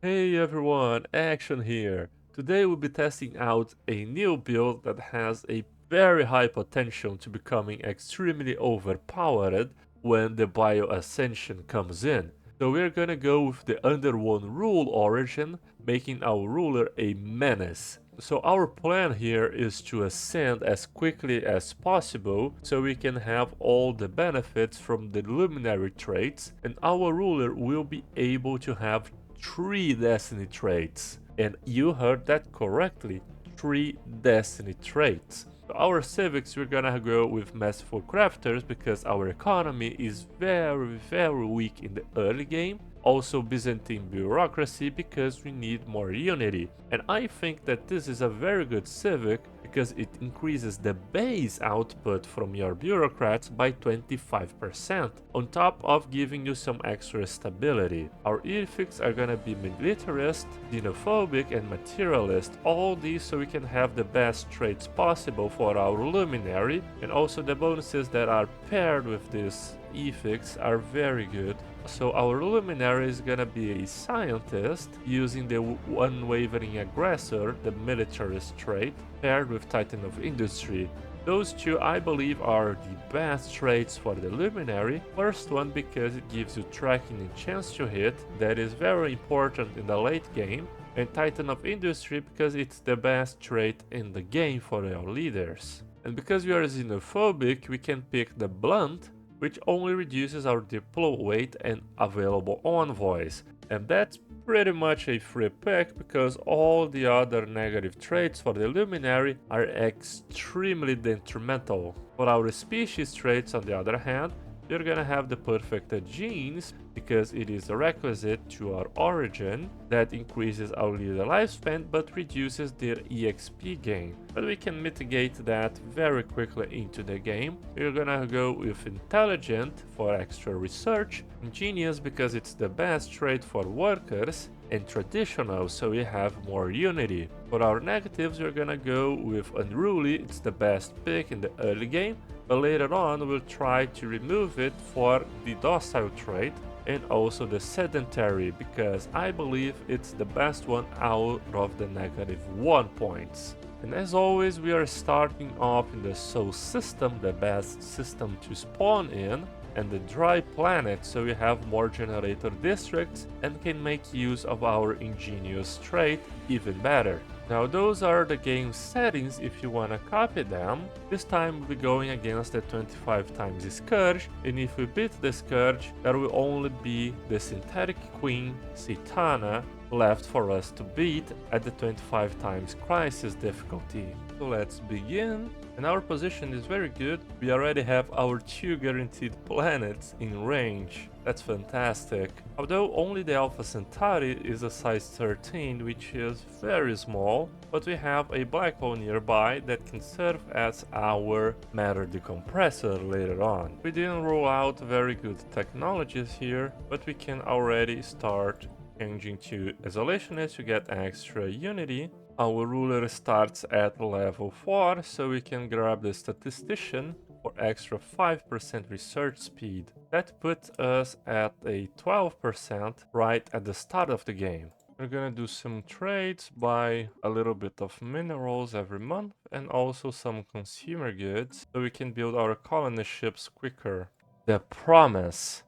Hey everyone, Action here. Today we'll be testing out a new build that has a very high potential to becoming extremely overpowered when the Bio Ascension comes in. So we're gonna go with the under one rule origin, making our ruler a menace. So our plan here is to ascend as quickly as possible so we can have all the benefits from the Luminary traits, and our ruler will be able to have 3 destiny traits. And you heard that correctly, 3 destiny traits. So our civics, we're gonna go with masterful crafters because our economy is very weak in the early game. Also Byzantine bureaucracy because we need more unity. And I think that this is a very good civic because it increases the base output from your bureaucrats by 25%, on top of giving you some extra stability. Our edicts are gonna be militarist, xenophobic, and materialist, all these so we can have the best traits possible for our luminary, and also the bonuses that are paired with this ethics are very good. So our luminary is gonna be a scientist using the unwavering aggressor, the militarist trait, paired with Titan of Industry. Those two I believe are the best traits for the luminary. First one because it gives you tracking and chance to hit, that is very important in the late game. And Titan of Industry because it's the best trait in the game for your leaders. And because we are xenophobic, we can pick the blunt, which only reduces our diplo weight and available envoys. And that's pretty much a free pick because all the other negative traits for the luminary are extremely detrimental. For our species traits, on the other hand, you're gonna have the perfect genes because it is a requisite to our origin that increases our leader lifespan but reduces their exp gain. But we can mitigate that very quickly into the game. We're gonna go with intelligent for extra research, ingenious because it's the best trait for workers, and traditional so we have more unity. For our negatives, we're gonna go with unruly, it's the best pick in the early game, but later on we'll try to remove it for the docile trait and also the sedentary because I believe it's the best one out of the -1 points. And as always, we are starting off in the Sol system, the best system to spawn in, and the dry planet so we have more generator districts and can make use of our ingenious trait even better. Now those are the game settings if you wanna copy them. This time we'll be going against the 25 times Scourge, and if we beat the Scourge, there will only be the Synthetic Queen, Satana, left for us to beat at the 25 times Crisis difficulty. So let's begin. And our position is very good. We already have our 2 guaranteed planets in range. That's fantastic. Although only the Alpha Centauri is a size 13, which is very small, but we have a black hole nearby that can serve as our matter decompressor later on. We didn't roll out very good technologies here, but we can already start changing to isolationist to get extra unity. Our ruler starts at level 4, so we can grab the statistician for extra 5% research speed. That puts us at a 12% right at the start of the game. We're gonna do some trades, buy a little bit of minerals every month and also some consumer goods so we can build our colony ships quicker. The promise.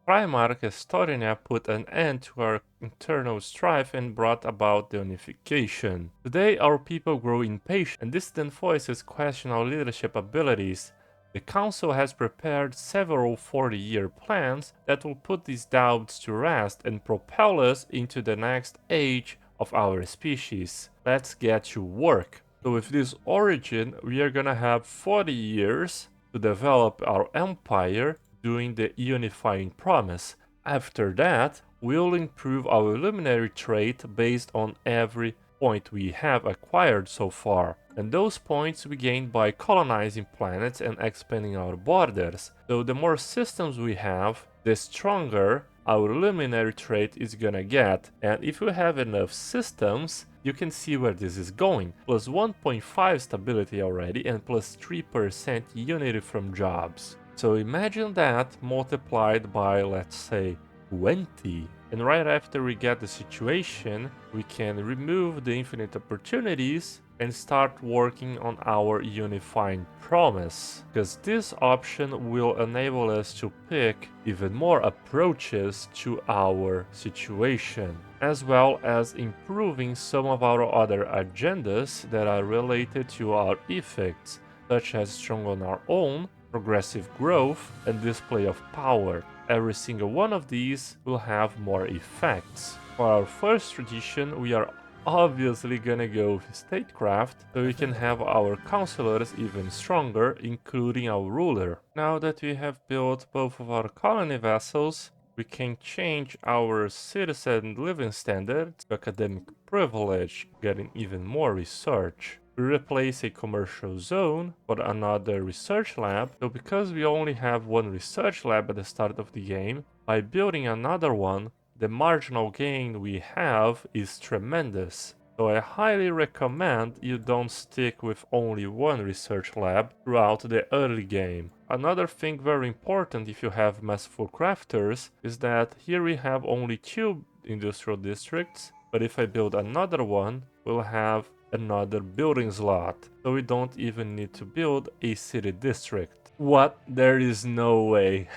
Primarch Estonia put an end to our internal strife and brought about the unification. Today our people grow impatient and dissident voices question our leadership abilities. The Council has prepared several 40-year plans that will put these doubts to rest and propel us into the next age of our species. Let's get to work. So with this origin, we are gonna have 40 years to develop our empire doing the unifying promise. After that, we'll improve our luminary trait based on every point we have acquired so far. And those points we gain by colonizing planets and expanding our borders. So the more systems we have, the stronger our luminary trait is gonna get. And if you have enough systems, you can see where this is going. Plus 1.5 stability already and plus 3% unity from jobs. So imagine that multiplied by, let's say, 20. And right after we get the situation, we can remove the infinite opportunities and start working on our unifying promise, because this option will enable us to pick even more approaches to our situation, as well as improving some of our other agendas that are related to our effects, such as strong on our own, progressive growth, and display of power. Every single one of these will have more effects. For our first tradition, we are obviously gonna go with statecraft, so we can have our counselors even stronger, including our ruler. Now that we have built both of our colony vessels, we can change our citizen living standards to academic privilege, getting even more research. We replace a commercial zone for another research lab, so because we only have one research lab at the start of the game, by building another one, the marginal gain we have is tremendous. So I highly recommend you don't stick with only one research lab throughout the early game. Another thing very important if you have masterful crafters is that here we have only 2 industrial districts, but if I build another one, we'll have another building slot, so we don't even need to build a city district. What? There is no way.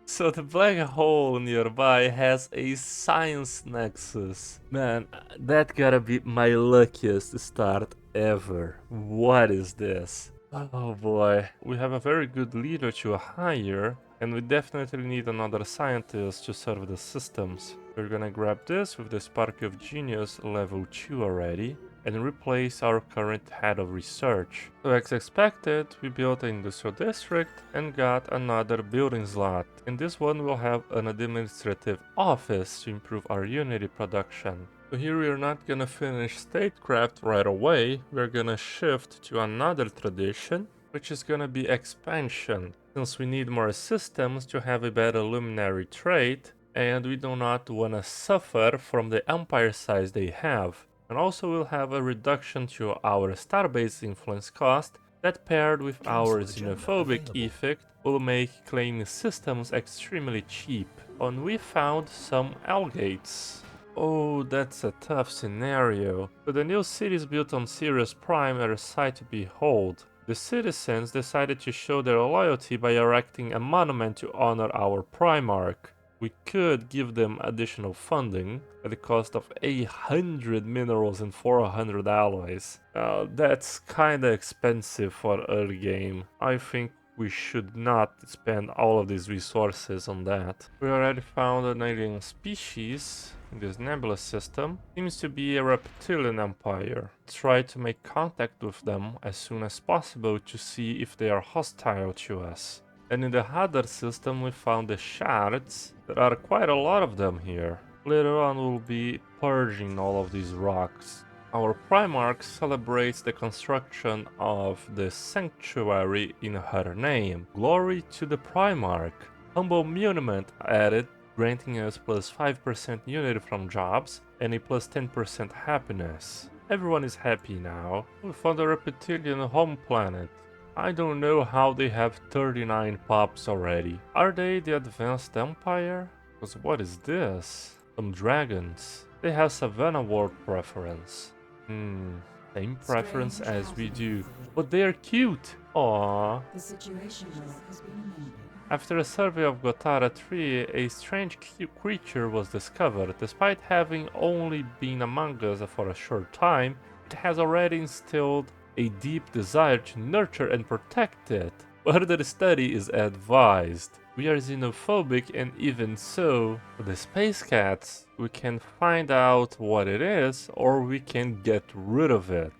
So the black hole nearby has a science nexus. Man, that gotta be my luckiest start ever. What is this? Oh boy, we have a very good leader to hire, and we definitely need another scientist to serve the systems. We're gonna grab this with the Spark of Genius level 2 already, and replace our current head of research. So as expected, we built an industrial district and got another building slot. In this one we'll have an administrative office to improve our Unity production. So here we are not gonna finish statecraft right away, we're gonna shift to another tradition, which is gonna be expansion, since we need more systems to have a better luminary trait, and we do not wanna suffer from the empire size they have. And also we'll have a reduction to our starbase influence cost that paired with our xenophobic effect will make claiming systems extremely cheap. And we found some algates. Oh, that's a tough scenario. But the new cities built on Sirius Prime are a sight to behold. The citizens decided to show their loyalty by erecting a monument to honor our Primarch. We could give them additional funding at the cost of 800 minerals and 400 alloys. That's kinda expensive for early game. I think we should not spend all of these resources on that. We already found an alien species in this nebula system. Seems to be a reptilian empire. Try to make contact with them as soon as possible to see if they are hostile to us. And in the Hadar system we found the shards. There are quite a lot of them here. Later on we'll be purging all of these rocks. Our Primarch celebrates the construction of the sanctuary in her name. Glory to the Primarch. Humble monument added, granting us plus 5% unity from jobs and a plus 10% happiness. Everyone is happy now. We found a reptilian home planet. I don't know how they have 39 pops already. Are they the advanced empire? Because what is this? Some dragons. They have Savannah World preference. Same preference as we do. But they are cute! Aww. The situation log has been amended. After a survey of Gotara 3, a strange creature was discovered. Despite having only been among us for a short time, it has already instilled a deep desire to nurture and protect it. Further study is advised. We are xenophobic, and even so, for the space cats, we can find out what it is or we can get rid of it.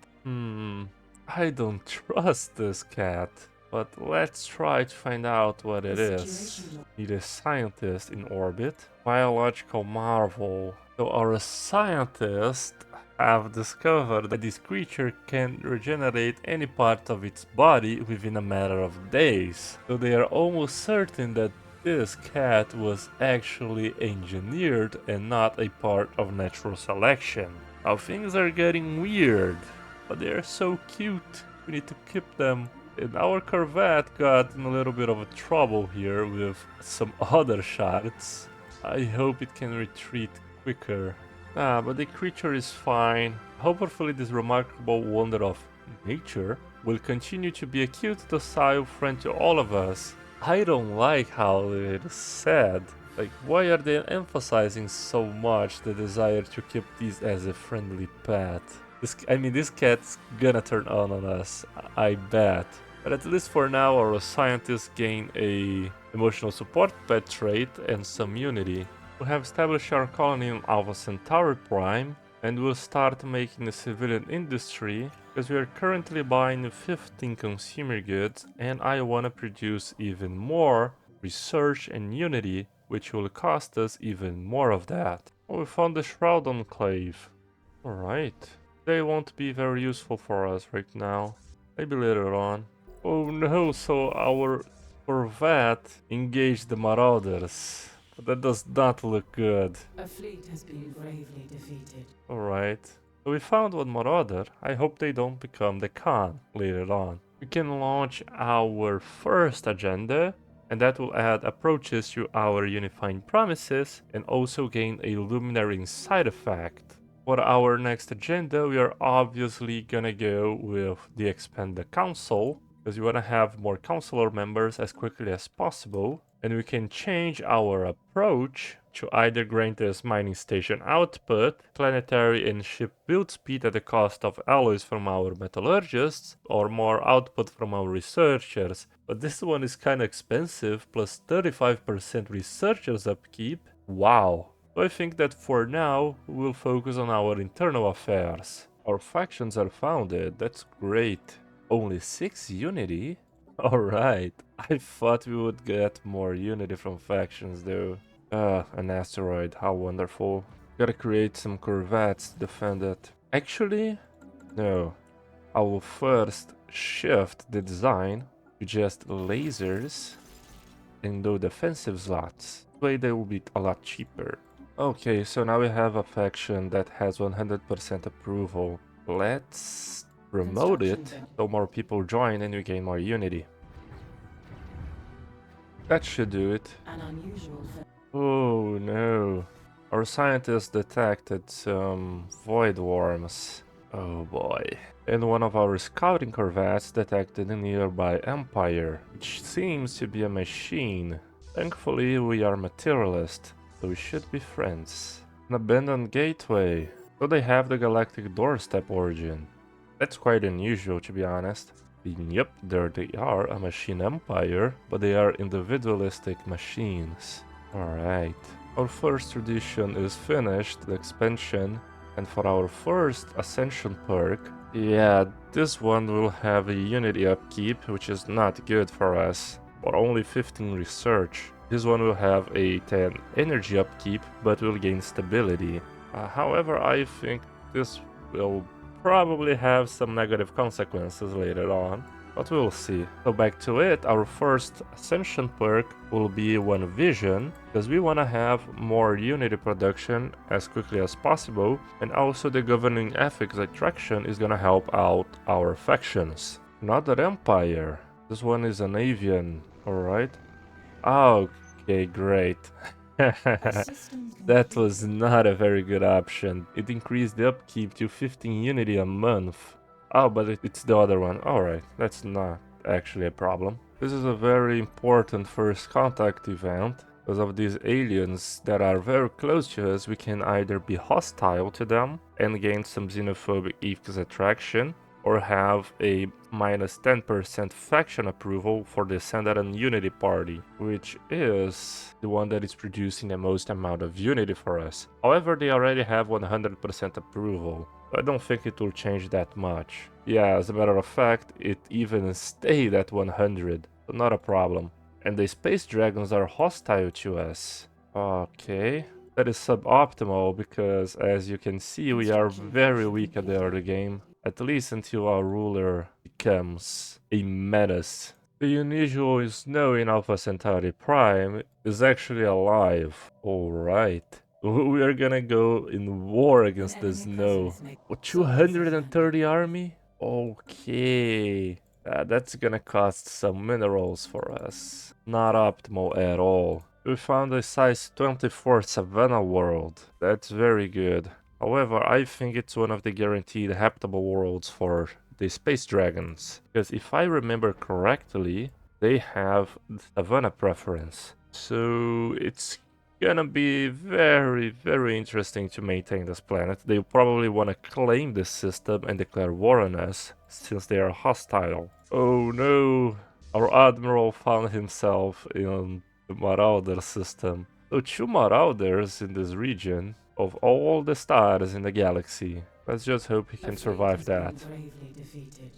I don't trust this cat. But let's try to find out what it is. Need a scientist in orbit. Biological marvel. So our scientists have discovered that this creature can regenerate any part of its body within a matter of days. So they are almost certain that this cat was actually engineered and not a part of natural selection. Now things are getting weird, but they are so cute. We need to keep them. And our Corvette got in a little bit of a trouble here with some other shards. I hope it can retreat quicker. Ah, but the creature is fine. Hopefully this remarkable wonder of nature will continue to be a cute, docile friend to all of us. I don't like how it is said. Like, why are they emphasizing so much the desire to keep these as a friendly pet? This cat's gonna turn on us, I bet. But at least for now, our scientists gain a emotional support pet trait and some unity. We have established our colony in Alpha Centauri Prime, and we'll start making a civilian industry, because we are currently buying 15 consumer goods, and I want to produce even more research and unity, which will cost us even more of that. Oh, we found the Shroud Enclave. Alright. They won't be very useful for us right now. Maybe later on. Oh no, so our Corvette engaged the Marauders. That does not look good. A fleet has been gravely defeated. Alright. So we found one Marauder. I hope they don't become the Khan later on. We can launch our first agenda, and that will add approaches to our unifying promises and also gain a Luminary side effect. For our next agenda, we are obviously gonna go with the Expanded Council, because we wanna have more councilor members as quickly as possible, and we can change our approach to either grant us mining station output, planetary and ship build speed at the cost of alloys from our metallurgists, or more output from our researchers. But this one is kinda expensive, plus 35% researchers upkeep. Wow. So I think that for now, we'll focus on our internal affairs. Our factions are founded, that's great. Only 6 unity? Alright, I thought we would get more unity from factions though. An asteroid, how wonderful. Gotta create some corvettes to defend it. Actually, no. I will first shift the design to just lasers and do defensive slots. This way they will be a lot cheaper. Okay, so now we have a faction that has 100% approval. Let's promote it so more people join and we gain more unity. That should do it. An unusual Oh no. Our scientists detected some void worms. Oh boy. And one of our scouting corvettes detected a nearby empire, which seems to be a machine. Thankfully, we are materialist, so we should be friends. An abandoned gateway. So they have the galactic doorstep origin. That's quite unusual, to be honest. Yep, there they are, a machine empire, but they are individualistic machines. Alright. Our first tradition is finished, the expansion, and for our first ascension perk, yeah, this one will have a unity upkeep, which is not good for us, or only 15 research. This one will have a 10 energy upkeep, but will gain stability. However, I think this will probably have some negative consequences later on, but we'll see. So back to it, our first ascension perk will be one vision, because we want to have more unity production as quickly as possible, and also the governing ethics attraction is gonna help out our factions. Another empire. This one is an avian, alright? Okay, great. That was not a very good option. It increased the upkeep to 15 unity a month. Oh, but it's the other one. Alright, that's not actually a problem. This is a very important first contact event. Because of these aliens that are very close to us, we can either be hostile to them and gain some xenophobic ethics attraction, or have a minus 10% faction approval for the Sandaran Unity Party, which is the one that is producing the most amount of unity for us. However, they already have 100% approval, so I don't think it will change that much. Yeah, as a matter of fact, it even stayed at 100, so not a problem. And the space dragons are hostile to us. Okay. That is suboptimal because, as you can see, we are very weak at the early game. At least until our ruler becomes a menace. The unusual snow in Alpha Centauri Prime is actually alive. Alright. We are gonna go in war against the snow. What, 230 army? Okay. That's gonna cost some minerals for us. Not optimal at all. We found a size 24 Savannah world. That's very good. However, I think it's one of the guaranteed habitable worlds for the space dragons. Because if I remember correctly, they have the Savannah preference. So it's gonna be very interesting to maintain this planet. They probably want to claim this system and declare war on us, since they are hostile. Oh no, our admiral found himself in the Marauder system. So 2 Marauders in this region, of all the stars in the galaxy. Let's just hope he can survive that.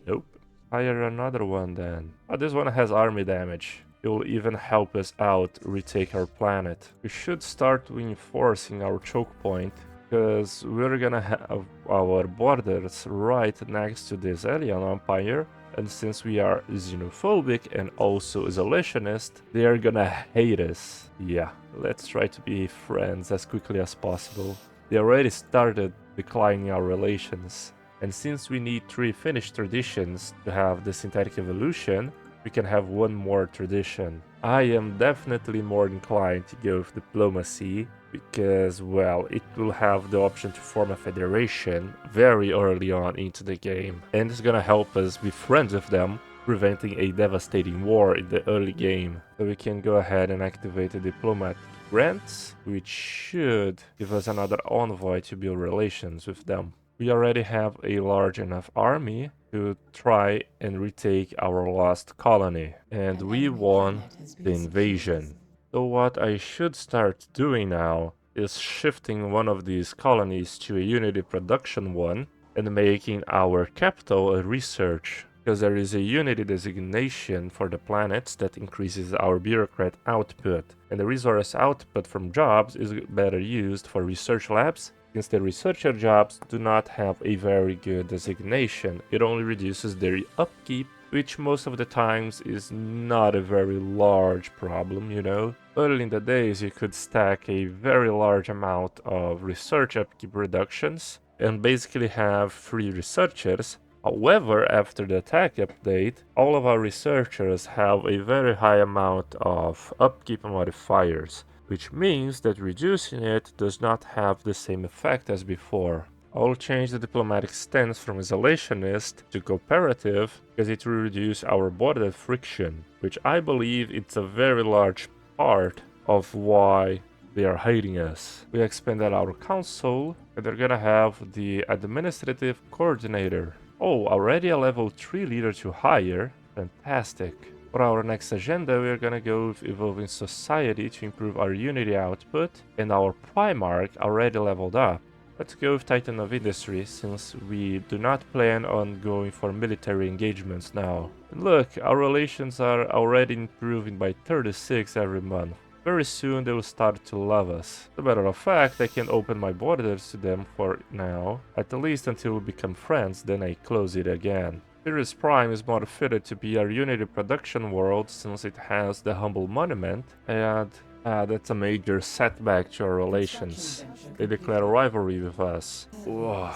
Nope. Hire another one then. Oh, this one has army damage. It will even help us out retake our planet. We should start reinforcing our choke point, because we're gonna have our borders right next to this alien empire, and since we are xenophobic and also isolationist, they are gonna hate us. Yeah, let's try to be friends as quickly as possible. They already started declining our relations, and since we need 3 Finnish traditions to have the synthetic evolution, we can have 1 more tradition. I am definitely more inclined to go with diplomacy, because, well, it will have the option to form a federation very early on into the game, and it's gonna help us be friends with them, preventing a devastating war in the early game. So we can go ahead and activate the diplomatic grants, which should give us another envoy to build relations with them. We already have a large enough army to try and retake our lost colony, and we won the invasion. So what I should start doing now is shifting one of these colonies to a Unity production one and making our capital a research, because there is a Unity designation for the planets that increases our bureaucrat output, and the resource output from jobs is better used for research labs. Since the researcher jobs do not have a very good designation, it only reduces their upkeep, which most of the times is not a very large problem, you know. Early in the days you could stack a very large amount of research upkeep reductions and basically have free researchers. However, after the attack update, all of our researchers have a very high amount of upkeep modifiers, which means that reducing it does not have the same effect as before. I'll change the diplomatic stance from isolationist to cooperative, because it will reduce our border friction, which I believe it's a very large part of why they are hating us. We expanded our council, and they're gonna have the administrative coordinator. Oh, already a level 3 leader to hire? Fantastic. For our next agenda, we are gonna go with evolving society to improve our unity output, and our Primarch already leveled up. Let's go with Titan of Industry, since we do not plan on going for military engagements now. And look, our relations are already improving by 36 every month. Very soon they will start to love us. As a matter of fact, I can open my borders to them for now, at least until we become friends, then I close it again. Sirius Prime is more fitted to be our Unity production world, since it has the Humble Monument, and that's a major setback to our relations. They declare rivalry with us. Ugh.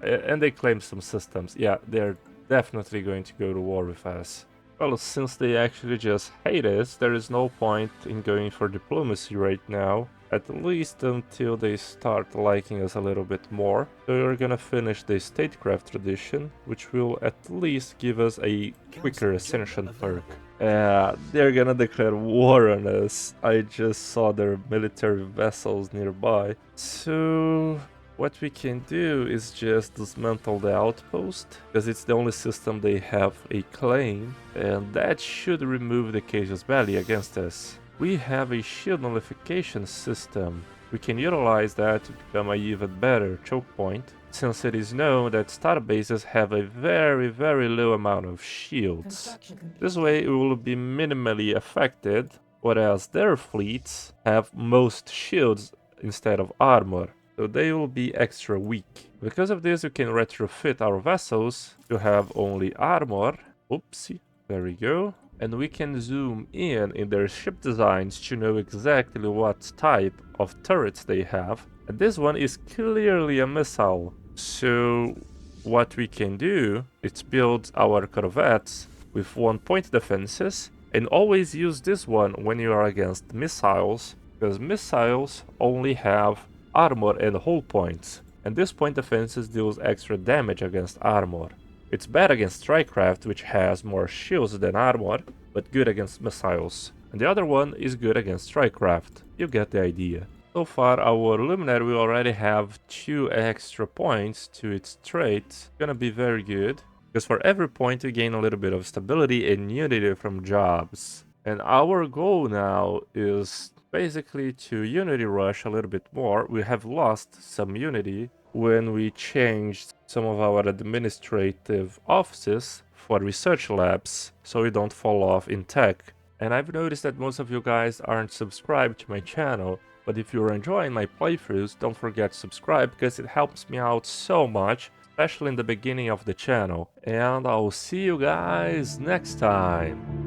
And they claim some systems. Yeah, they're definitely going to go to war with us. Well, since they actually just hate us, there is no point in going for diplomacy right now, at least until they start liking us a little bit more. So we're gonna finish the statecraft tradition, which will at least give us a quicker ascension perk. They're gonna declare war on us. I just saw their military vessels nearby. So what we can do is just dismantle the outpost, because it's the only system they have a claim, and that should remove the casus belli against us. We have a shield nullification system. We can utilize that to become an even better choke point, since it is known that starbases have a very low amount of shields. This way it will be minimally affected, whereas their fleets have most shields instead of armor, so they will be extra weak. Because of this, we can retrofit our vessels to have only armor. Oopsie, there we go. And we can zoom in their ship designs to know exactly what type of turrets they have. And this one is clearly a missile. So what we can do is build our corvettes with 1-point defenses And always use this one when you are against missiles, because missiles only have armor and hull points, and this point defenses deals extra damage against armor. It's bad against Strikecraft, which has more shields than armor, but good against missiles. And the other one is good against Strikecraft. You get the idea. So far, our Luminary will already have 2 extra points to its trait. Gonna be very good, because for every point you gain a little bit of stability and unity from jobs. And our goal now is basically to unity rush a little bit more. We have lost some unity when we changed some of our administrative offices for research labs, so we don't fall off in tech. And I've noticed that most of you guys aren't subscribed to my channel, but if you're enjoying my playthroughs, don't forget to subscribe because it helps me out so much, especially in the beginning of the channel. And I'll see you guys next time.